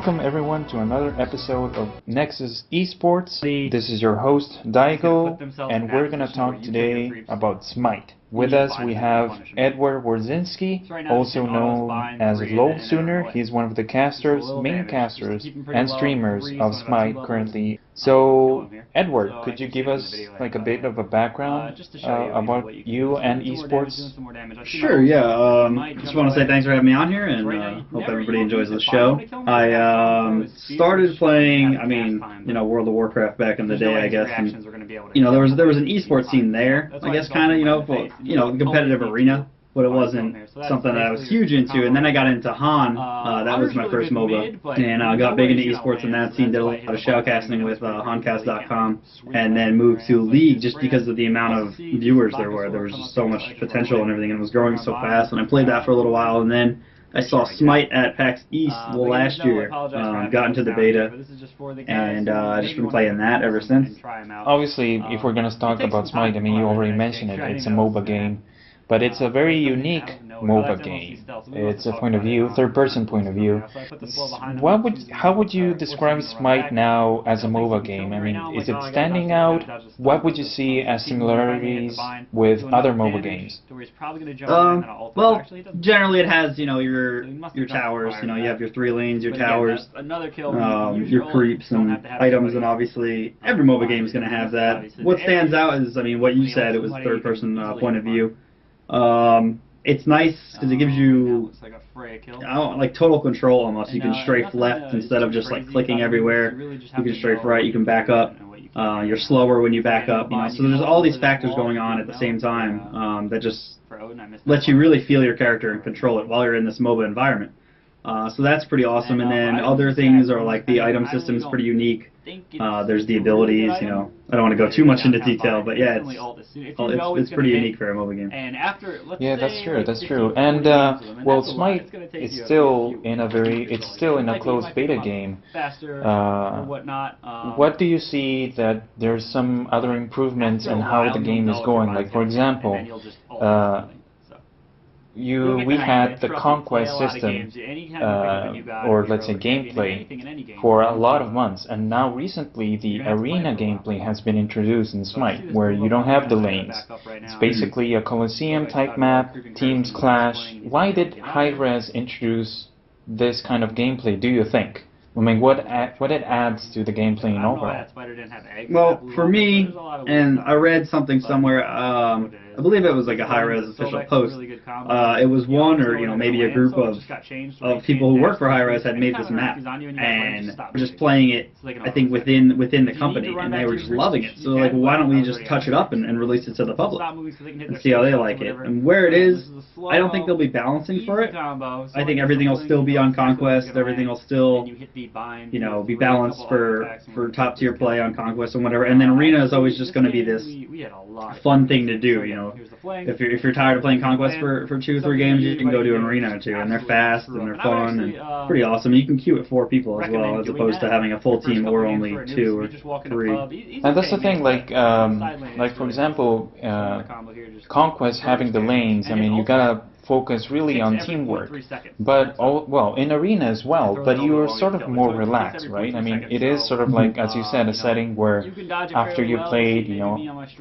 Welcome everyone to another episode of Nexus Esports. This is your host Daigo, and we're gonna talk today about Smite. With us we have Edward Wardzinski, also known as Low Sooner. He's one of the main casters and streamers of Smite currently. So, Edward, could you give us like a bit of a background about you and esports? Sure, yeah. Just want to say thanks for having me on here, and hope everybody enjoys the show. I started playing, World of Warcraft back in the day, I guess, and there was an esports scene there, I guess, kind of, the competitive arena, but it wasn't something that I was huge into. And then I got into Han. That was my first MOBA, and I got big into esports in that scene. Did a lot of shoutcasting with Honcast.com, and then moved to League just because of the amount of viewers there were. There was just so much potential and everything, and it was growing so fast. And I played that for a little while, and then I saw Smite at PAX East last year, got into the beta, and I've just been playing that ever since. Obviously, if we're going to talk about Smite, you already mentioned it, it's a MOBA game, but it's a very unique MOBA game. It's a point of view, third-person point of view. How would you describe Smite now as a MOBA game? Is it standing out? What would you see as similarities with other MOBA games? Well, generally it has, your towers, you have your 3 lanes, your towers, your creeps and items, and obviously every MOBA game is going to have that. What stands out is, what you said, it was third-person point of view. It's nice because it gives you like total control almost. You can strafe left instead of just like clicking everywhere. You can strafe right, you can back up. You're slower when you back up, So there's all these factors going on at the same time that just lets you really feel your character and control it while you're in this MOBA environment. So that's pretty awesome. And then other things are like the item system is pretty unique. There's the abilities, I don't want to go too much into detail, but yeah, it's pretty unique for a MOBA game. Yeah, that's true. And well, Smite is still in a closed beta game. What do you see that there's some other improvements in how the game is going? Like, for example, we had the conquest system, or let's say gameplay, for a lot of months, and now recently the arena gameplay has been introduced in Smite, where you don't have the lanes. It's basically a Colosseum type map, teams clash. Why did HiRez introduce this kind of gameplay, do you think? What it adds to the gameplay in overall? Well, for me, and I read something somewhere, I believe it was like a HiRez official post. It was one or maybe a group of people who work for HiRez had made this map and were just playing it, I think, within the company, and they were just loving it. So like, why don't we just touch it up and release it to the public and see how they like it? And where it is, I don't think they'll be balancing for it. I think everything will still be on Conquest. Everything will still be balanced for top tier play on Conquest and whatever. And then Arena is always just going to be this fun thing to do. If you're tired of playing Conquest for 2 or 3 games, you can go to an Arena or 2, and they're fast and they're fun and pretty awesome. You can queue at 4 people as well, as opposed to having a full team or only 2 or 3. And that's the thing, like for example, Conquest having the lanes. You gotta focus really on teamwork, but in Arena as well, but you're sort of more relaxed, right? It is sort of like, as you said, a setting where after you played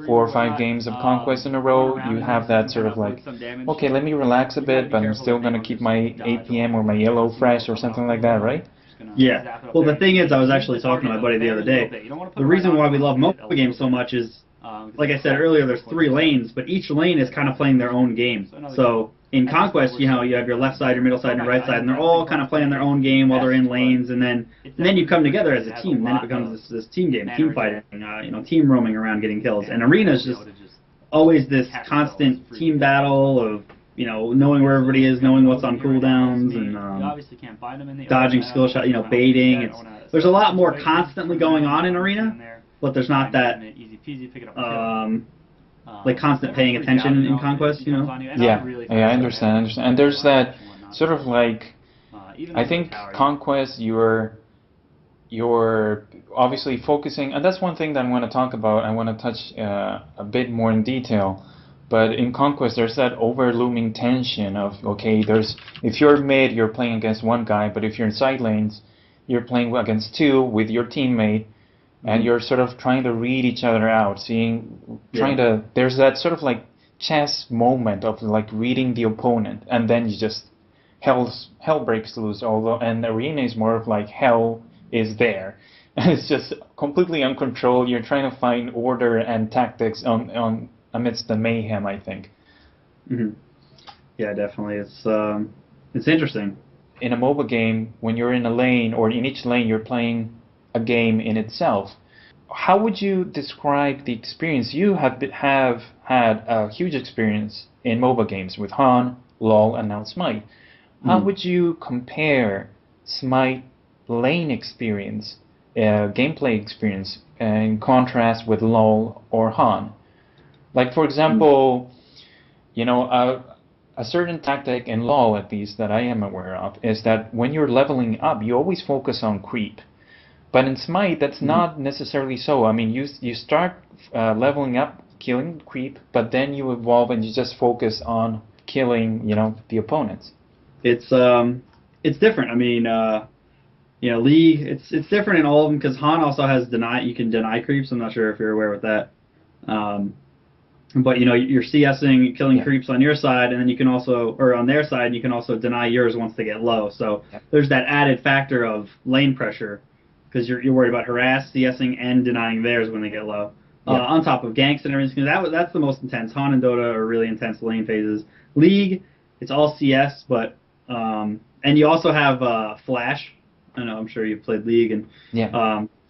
4 or 5 games of Conquest in a row, you have that sort of like, okay, let me relax a bit, but I'm still gonna keep my APM or my yellow fresh or something like that, right? Yeah. Well, the thing is, I was actually talking to my buddy the other day. The reason why we love MOBA games so much is, like I said earlier, there's 3 lanes, but each lane is kind of playing their own game. So in Conquest, you have your left side, your middle side, and your right side, and they're all kind of playing their own game while they're in lanes, and then you come together as a team, and then it becomes this team game, team fighting, team roaming around getting kills. And Arena is just always this constant team battle of knowing where everybody is, knowing what's on cooldowns, and dodging skill shot, baiting. There's a lot more constantly going on in Arena, but there's not that like constant paying attention in Conquest, Yeah, I understand. And there's that sort of like, I think Conquest, you're obviously focusing, and that's one thing that I want to talk about. I want to touch a bit more in detail. But in Conquest, there's that over-looming tension of, okay, if you're mid, you're playing against one guy, but if you're in side lanes, you're playing against two with your teammate, and you're sort of trying to read each other out, there's that sort of like chess moment of like reading the opponent, and then you just hell breaks loose. Although an arena is more of like hell is there, and it's just completely uncontrolled. You're trying to find order and tactics on amidst the mayhem, I think. Yeah, definitely. It's interesting. In a MOBA game, when you're in a lane, or in each lane you're playing a game in itself, how would you describe the experience? You have had a huge experience in MOBA games with Han, LoL, and now Smite. How would you compare Smite lane experience, gameplay experience, in contrast with LoL or Han? Like, for example, you know, a certain tactic in LoL, at least, that I am aware of, is that when you're leveling up, you always focus on creep. But in Smite, that's not necessarily so. I mean, you start leveling up, killing creep, but then you evolve and you just focus on killing, you know, the opponents. It's different. I mean, you know, League, it's different in all of them, because Han also has you can deny creeps. I'm not sure if you're aware with that. But you know, you're CSing, killing creeps on your side, and then you can also, or on their side, you can also deny yours once they get low. So there's that added factor of lane pressure, because you're worried about harass, CSing, and denying theirs when they get low. On top of ganks and everything, that's the most intense. Han and Dota are really intense lane phases. League, it's all CS, but and you also have Flash. I know, I'm sure you've played League, and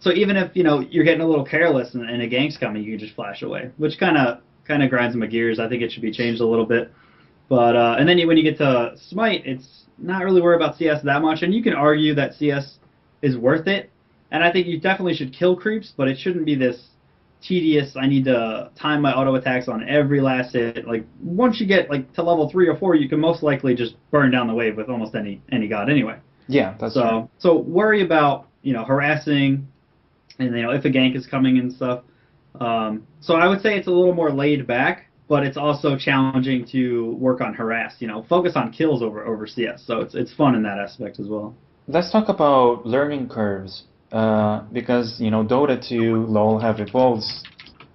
so even if, you know, you're getting a little careless and a gank's coming, you can just flash away, which kind of grinds my gears. I think it should be changed a little bit. But and then when you get to Smite, it's not really worried about CS that much, and you can argue that CS is worth it, and I think you definitely should kill creeps, but it shouldn't be this tedious, I need to time my auto attacks on every last hit. Like, once you get like to level 3 or 4, you can most likely just burn down the wave with almost any god anyway. Yeah, that's right. So worry about, you know, harassing, and you know, if a gank is coming and stuff. So I would say it's a little more laid back, but it's also challenging to work on harass. You know, focus on kills over CS. So it's fun in that aspect as well. Let's talk about learning curves, because, you know, Dota 2, LoL have evolved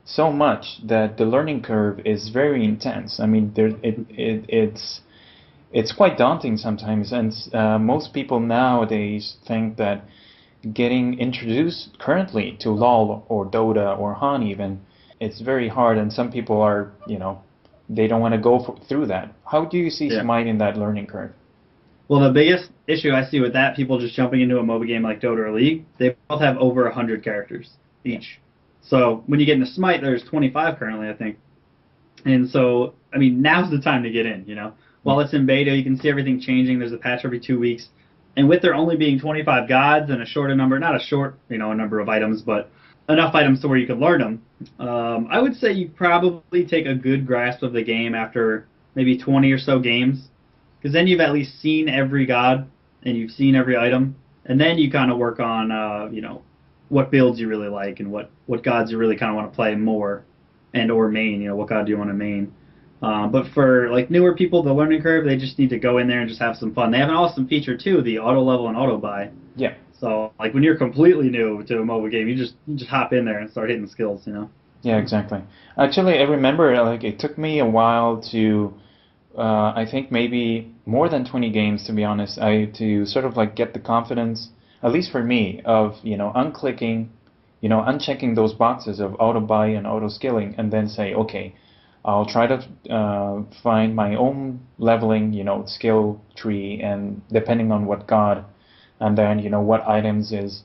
so much that the learning curve is very intense. I mean, it's quite daunting sometimes, and most people nowadays think that getting introduced currently to LoL or Dota or Han even, it's very hard, and some people are, you know, they don't want to go through that. How do you see Smite in that learning curve? Well, the biggest issue I see with that, people just jumping into a MOBA game like Dota or League, they both have over 100 characters each. So when you get into Smite, there's 25 currently, I think. And so, I mean, now's the time to get in, you know. While it's in beta, you can see everything changing. There's a patch every 2 weeks. And with there only being 25 gods and a shorter number, not a short, you know, a number of items, but enough items to where you can learn them, I would say you probably take a good grasp of the game after maybe 20 or so games, because then you've at least seen every god and you've seen every item, and then you kind of work on, you know, what builds you really like and what gods you really kind of want to play more, and or main, you know, what god do you want to main. But for like newer people, the learning curve, they just need to go in there and just have some fun. They have an awesome feature too, the auto level and auto buy. Yeah. So like when you're completely new to a mobile game, you just hop in there and start hitting skills, you know. Yeah, exactly. Actually, I remember like it took me a while to, I think maybe more than 20 games to be honest, to sort of like get the confidence, at least for me, of, you know, unclicking, you know, unchecking those boxes of auto buy and auto skilling, and then say, okay, I'll try to find my own leveling, you know, skill tree, and depending on what god, and then, you know, what items is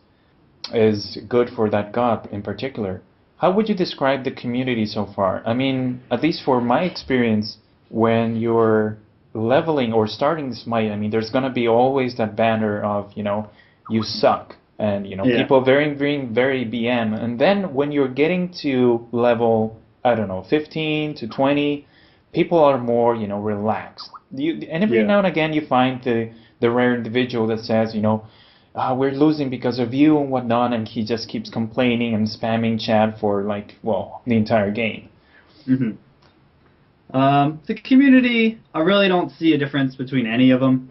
good for that god in particular. How would you describe the community so far? I mean, at least for my experience, when you're leveling or starting the Smite, I mean, there's gonna be always that banner of, you know, you suck, and, you know, people very BM, and then when you're getting to level, I don't know, 15 to 20, people are more, you know, relaxed. And every now and again you find the rare individual that says, you know, we're losing because of you and whatnot, and he just keeps complaining and spamming chat for like, well, the entire game. The community, I really don't see a difference between any of them.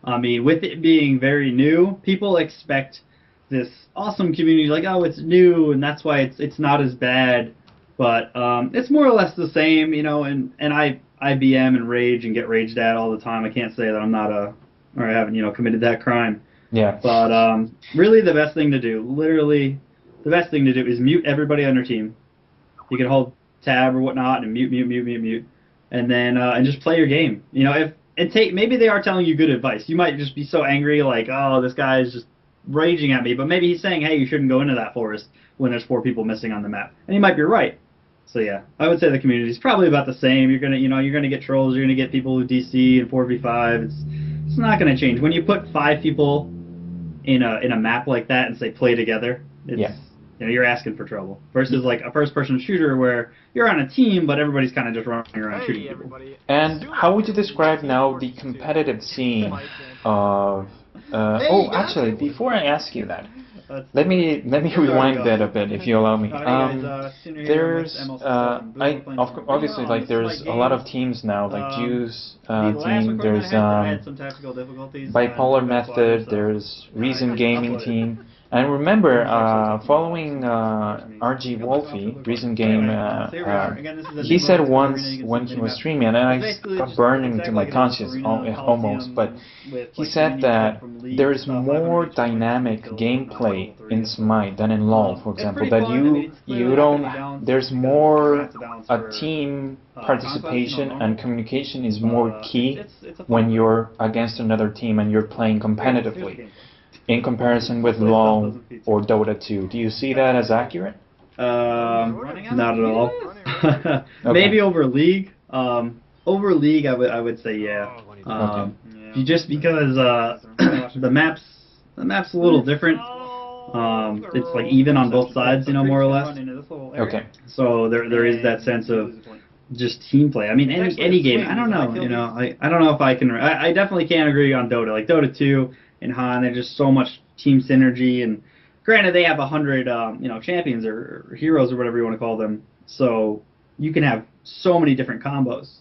I mean, with it being very new, people expect this awesome community, like, oh, it's new, and that's why it's not as bad. But it's more or less the same, you know. And I BM and rage and get raged at all the time. I can't say that I'm not or I haven't, you know, committed that crime. Yeah. But really, the best thing to do, literally, the best thing to do is mute everybody on your team. You can hold tab or whatnot and mute, and then and just play your game. You know, maybe they are telling you good advice. You might just be so angry, like, oh, this guy is just raging at me, but maybe he's saying, hey, you shouldn't go into that forest when there's 4 people missing on the map, and he might be right. So yeah, I would say the community is probably about the same. You're gonna get trolls. You're gonna get people who DC and 4v5. It's not gonna change. When you put 5 people in a map like that and say play together, you know, you're asking for trouble. Versus like a first-person shooter where you're on a team, but everybody's kind of just running around shooting people. And how would you describe now the competitive scene of? Oh, actually, before I ask you that, let me rewind that a bit, if you allow me. There's obviously, like, there's a lot of teams now, like Juice team. There's Bipolar Method. There's Reason Gaming team. And remember, following RG Wolfie, Reason Game, he said once when he was streaming, and I got burned into my conscience almost, but he said that there's more dynamic gameplay in Smite than in LoL, for example. That you don't, there's more a team participation and communication is more key when you're against another team and you're playing competitively, in comparison with LoL or Dota 2. Do you see that as accurate? Not at all. Okay. Maybe over League. Over League, I would say yeah. Just because the map's a little different. It's like even on both sides, you know, more or less. Okay. So there is that sense of just team play. I mean, any game. I don't know. You know, I don't know if I can. I definitely can't agree on Dota. Like Dota 2 and Han, there's just so much team synergy. And granted, they have 100 you know, champions or heroes or whatever you want to call them. So you can have so many different combos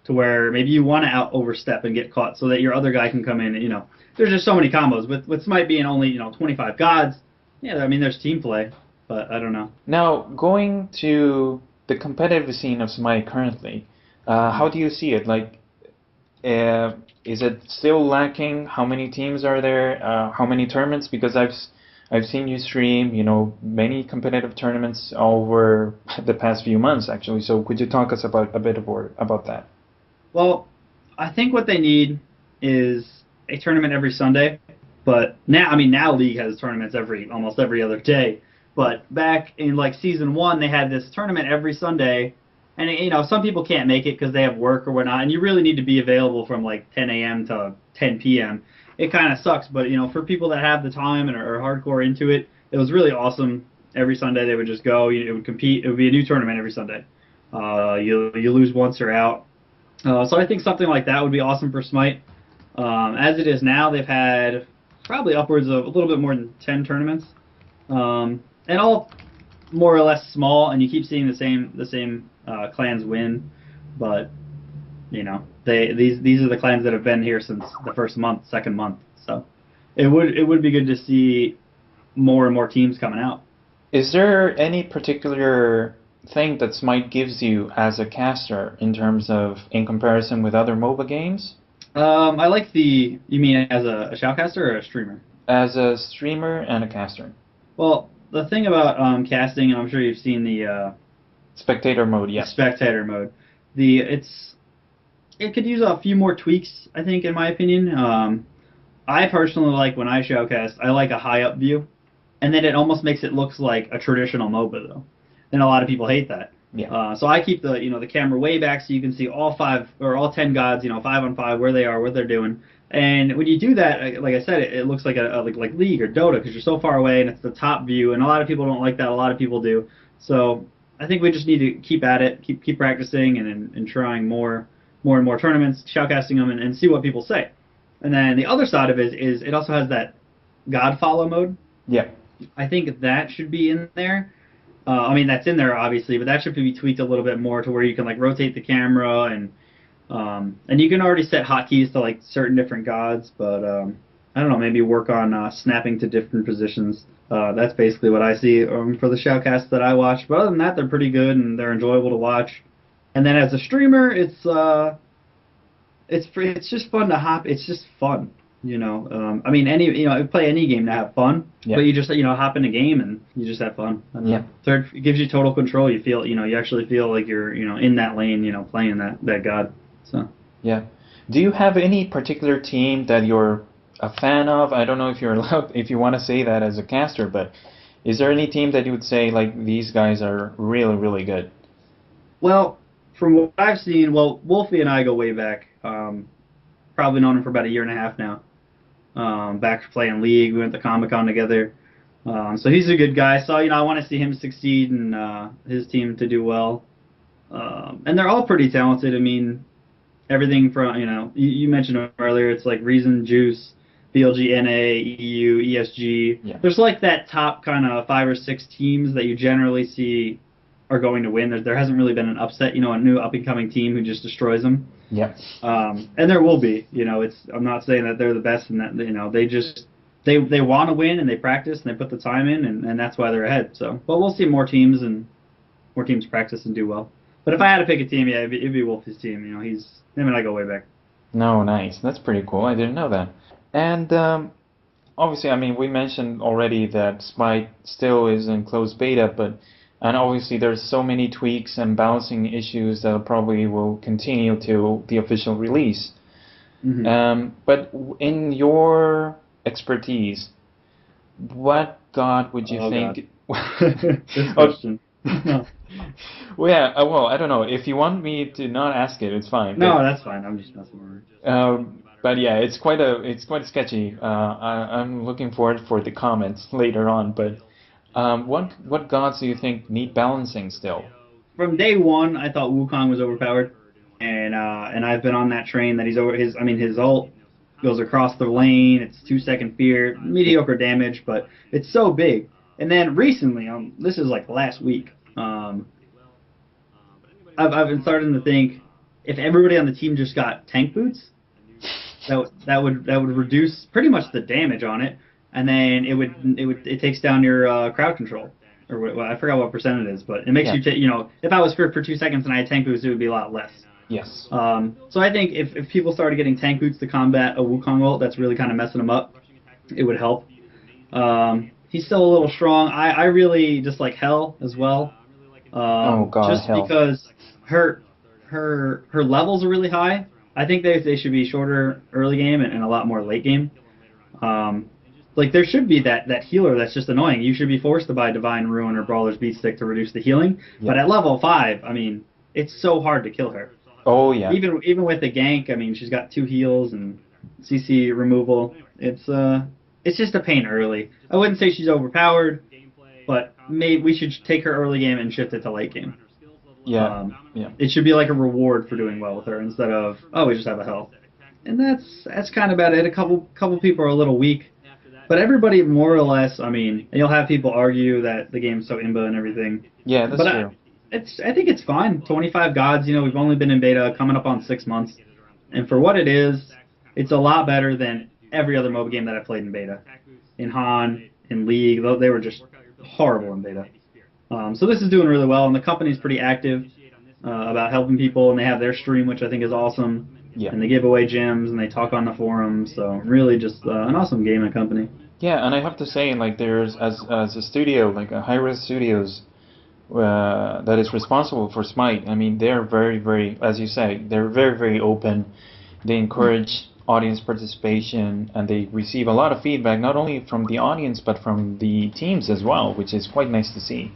to where maybe you want to overstep and get caught so that your other guy can come in. And, you know, there's just so many combos. With Smite being only, you know, 25 gods, yeah, I mean, there's team play, but I don't know. Now, going to the competitive scene of Smite currently, how do you see it? Like, is it still lacking? How many teams are there? How many tournaments? Because I've seen you stream, you know, many competitive tournaments over the past few months, actually. So could you talk us a bit about that? Well, I think what they need is a tournament every Sunday. But now, I mean, now League has tournaments almost every other day. But back in like Season 1, they had this tournament every Sunday. And, you know, some people can't make it because they have work or whatnot. And you really need to be available from like 10 a.m. to 10 p.m. It kind of sucks. But, you know, for people that have the time and are hardcore into it, it was really awesome. Every Sunday they would just go. It would compete. It would be a new tournament every Sunday. You lose once you're out. So I think something like that would be awesome for Smite. As it is now, they've had probably upwards of a little bit more than 10 tournaments. And all more or less small, and you keep seeing the same clans win, but you know, these are the clans that have been here since the first month, second month. So it would be good to see more and more teams coming out. Is there any particular thing that Smite gives you as a caster in terms of in comparison with other MOBA games? I like you mean as a shoutcaster or a streamer? As a streamer and a caster. Well, the thing about casting, and I'm sure you've seen the spectator mode, yeah. Spectator mode. It could use a few more tweaks, I think, in my opinion. I personally like when I shoutcast, I like a high up view, and then it almost makes it look like a traditional MOBA though. And a lot of people hate that. Yeah. So I keep the camera way back so you can see all 5 or all 10 gods, 5 on 5, where they are, what they're doing. And when you do that, like I said, it looks like like League or Dota because you're so far away and it's the top view. And a lot of people don't like that. A lot of people do. So I think we just need to keep at it, keep practicing and trying more and more tournaments, shoutcasting them and see what people say. And then the other side of it is it also has that God follow mode. Yeah. I think that should be in there. I mean, that's in there obviously, but that should be tweaked a little bit more to where you can like rotate the camera and you can already set hotkeys to like certain different gods, but I don't know, maybe work on snapping to different positions. That's basically what I see for the shoutcasts that I watch. But other than that, they're pretty good and they're enjoyable to watch. And then as a streamer, it's just fun to hop. It's just fun, you know. I mean, play any game to have fun, Yeah. but you just hop in a game and you just have fun. And Yeah. Third, it gives you total control. You feel you actually feel like you're in that lane, playing that god. So Yeah. Do you have any particular team that you're a fan of? I don't know if you're allowed, if you want to say that as a caster, but is there any team that you would say like these guys are really, really good? well, from what I've seen, Wolfie and I go way back. Probably known him for about a year and a half now. Back playing League, we went to Comic-Con together. So he's a good guy. So I want to see him succeed and his team to do well. And they're all pretty talented. I mean, everything from you mentioned earlier. It's like Reason, Juice, BLG, NA, EU, ESG. Yeah. There's like that top kind of 5 or 6 teams that you generally see are going to win. There hasn't really been an upset, a new up-and-coming team who just destroys them. Yeah. And there will be, I'm not saying that they're the best and that, they want to win and they practice and they put the time in and that's why they're ahead. So, but we'll see more teams practice and do well. But if I had to pick a team, yeah, it'd be Wolfie's team. Him and I go way back. No, nice. That's pretty cool. I didn't know that. And obviously, I mean, we mentioned already that Smite still is in closed beta, and obviously there's so many tweaks and balancing issues that probably will continue till the official release. Mm-hmm. But in your expertise, what god would you think? Good question. Well, yeah. Well, I don't know. If you want me to not ask it, it's fine. No, that's fine. I'm just messing around. But yeah, it's quite sketchy. I'm looking forward for the comments later on. But what gods do you think need balancing still? From day one, I thought Wukong was overpowered, and I've been on that train that his ult goes across the lane. It's 2-second fear, mediocre damage, but it's so big. And then recently, this is like last week, I've been starting to think if everybody on the team just got tank boots, that would reduce pretty much the damage on it, and then it takes down your crowd control, or I forgot what percent it is, but it makes you if I was for 2 seconds and I had tank boots, it would be a lot less. Yes. So I think if people started getting tank boots to combat a Wukong ult that's really kind of messing them up, it would help. He's still a little strong. I really dislike Hell as well. Oh God, just Hell. Because her levels are really high. I think they should be shorter early game and a lot more late game. Like there should be that healer that's just annoying. You should be forced to buy Divine Ruin or Brawler's Beatstick to reduce the healing. Yeah. But at level 5, I mean, it's so hard to kill her. Oh yeah. Even with the gank, I mean, she's got 2 heals and CC removal. It's just a pain early. I wouldn't say she's overpowered, but maybe we should take her early game and shift it to late game. Yeah. It should be like a reward for doing well with her instead of, oh, we just have a health. And that's kind of about it. A couple people are a little weak, but everybody more or less. I mean, you'll have people argue that the game's so imba and everything. Yeah, that's true. I think it's fine. 25 gods. We've only been in beta coming up on 6 months, and for what it is, it's a lot better than every other MOBA game that I played in beta. In Han, in League, they were just horrible in beta. So this is doing really well, and the company's pretty active about helping people, and they have their stream, which I think is awesome. Yeah. And they give away gems, and they talk on the forums, so really just an awesome gaming company. Yeah, and I have to say, like, there's, as a studio, like a HiRez Studios, that is responsible for Smite, I mean, they're very, very, as you say, they're very, very open. They encourage audience participation, and they receive a lot of feedback, not only from the audience, but from the teams as well, which is quite nice to see.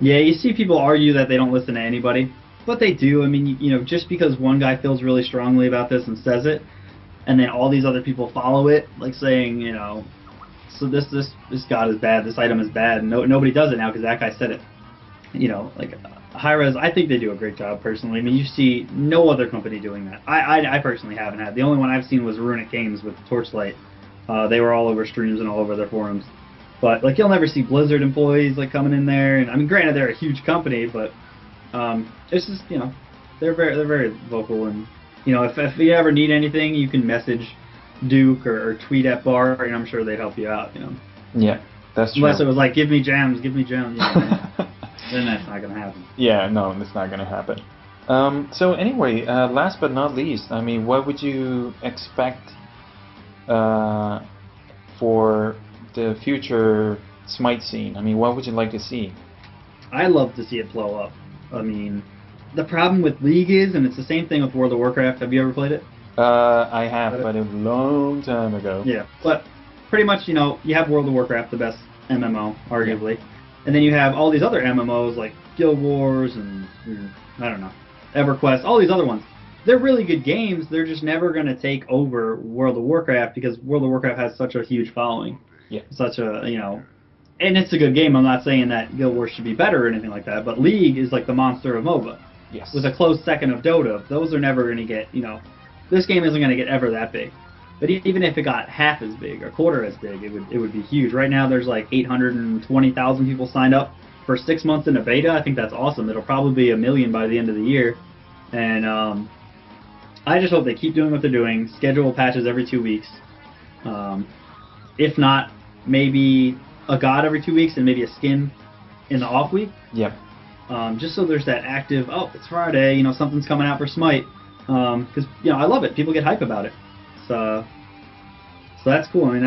Yeah, you see people argue that they don't listen to anybody, but they do. I mean, just because one guy feels really strongly about this and says it, and then all these other people follow it, like saying, so this god is bad, this item is bad, and nobody does it now because that guy said it. Like HiRez, I think they do a great job personally. I mean, you see no other company doing that. I personally haven't had. The only one I've seen was Runic Games with Torchlight. They were all over streams and all over their forums. But like you'll never see Blizzard employees like coming in there. And I mean, granted they're a huge company, but it's just they're very vocal. And if you ever need anything, you can message Duke or tweet at Bart, and I'm sure they'd help you out. Yeah, that's true. Unless it was like, give me gems, give me gems. Then that's not gonna happen. Yeah, no, that's not gonna happen. So anyway, last but not least, I mean, what would you expect for the future Smite scene? I mean, what would you like to see? I love to see it blow up. I mean, the problem with League is, and it's the same thing with World of Warcraft. Have you ever played it? I have, but a long time ago. Yeah, but pretty much, you have World of Warcraft, the best MMO, arguably. Yeah. And then you have all these other MMOs like Guild Wars and, I don't know, EverQuest, all these other ones. They're really good games, they're just never going to take over World of Warcraft because World of Warcraft has such a huge following. Yeah. Such a, and it's a good game. I'm not saying that Guild Wars should be better or anything like that, but League is like the monster of MOBA. Yes. With a close second of Dota. Those are never going to get, this game isn't going to get ever that big. But even if it got half as big, or quarter as big, it would be huge. Right now there's like 820,000 people signed up for 6 months in a beta. I think that's awesome. It'll probably be 1 million by the end of the year. And I just hope they keep doing what they're doing, schedule patches every 2 weeks. If not, maybe a god every 2 weeks and maybe a skin in the off week. Yep. Just so there's that active, oh, it's Friday, something's coming out for Smite. Because, I love it. People get hype about it. So that's cool. I mean,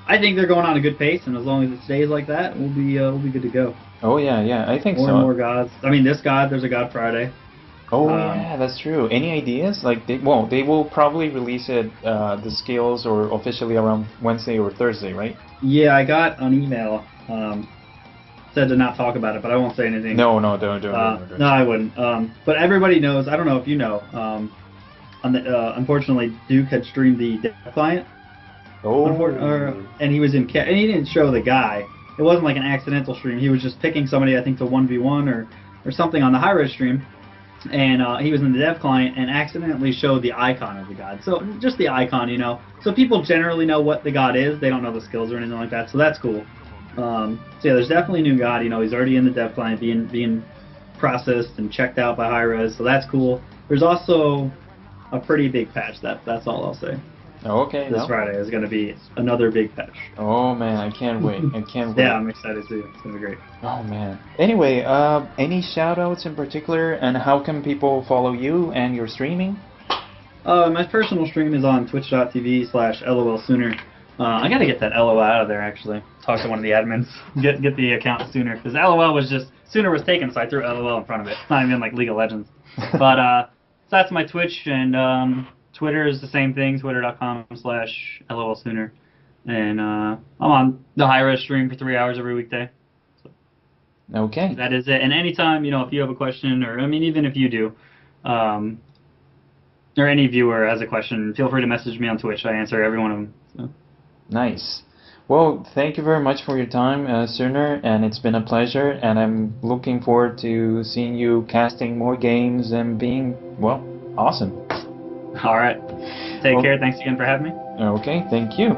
I think they're going on a good pace, and as long as it stays like that, we'll be good to go. Oh yeah, I think more so. More and more gods. I mean, there's a God Friday. Oh yeah, that's true. Any ideas? Like, they will probably release it, the skills, or officially around Wednesday or Thursday, right? Yeah, I got an email. Said to not talk about it, but I won't say anything. No, don't. No, I wouldn't. But everybody knows. I don't know if you know. Unfortunately, Duke had streamed the dev client. Oh. And he was and he didn't show the guy. It wasn't like an accidental stream. He was just picking somebody, I think, to 1v1 or something on the HiRez stream. And he was in the dev client and accidentally showed the icon of the god. So just the icon, So people generally know what the god is. They don't know the skills or anything like that. So that's cool. So yeah, there's definitely a new god. He's already in the dev client, being processed and checked out by HiRez. So that's cool. There's also a pretty big patch. That's all I'll say. Oh, okay. This Friday is going to be another big patch. Oh man, I can't wait. Yeah, I'm excited too. It's going to be great. Oh man. Anyway, any shout-outs in particular, and how can people follow you and your streaming? My personal stream is on twitch.tv/LOLsooner. I got to get that LOL out of there, actually. Talk to one of the admins. Get the account sooner. Because LOL was just, Sooner was taken, so I threw LOL in front of it. It's not even like League of Legends. But so that's my Twitch, and Twitter is the same thing, twitter.com/LOLsooner. And I'm on the HiRez stream for 3 hours every weekday. So okay. That is it. And anytime, if you have a question, or even if you do, or any viewer has a question, feel free to message me on Twitch. I answer every one of them. So. Nice. Well, thank you very much for your time, Sooner, and it's been a pleasure, and I'm looking forward to seeing you casting more games and being, awesome. All right. Take care. Thanks again for having me. Okay, thank you.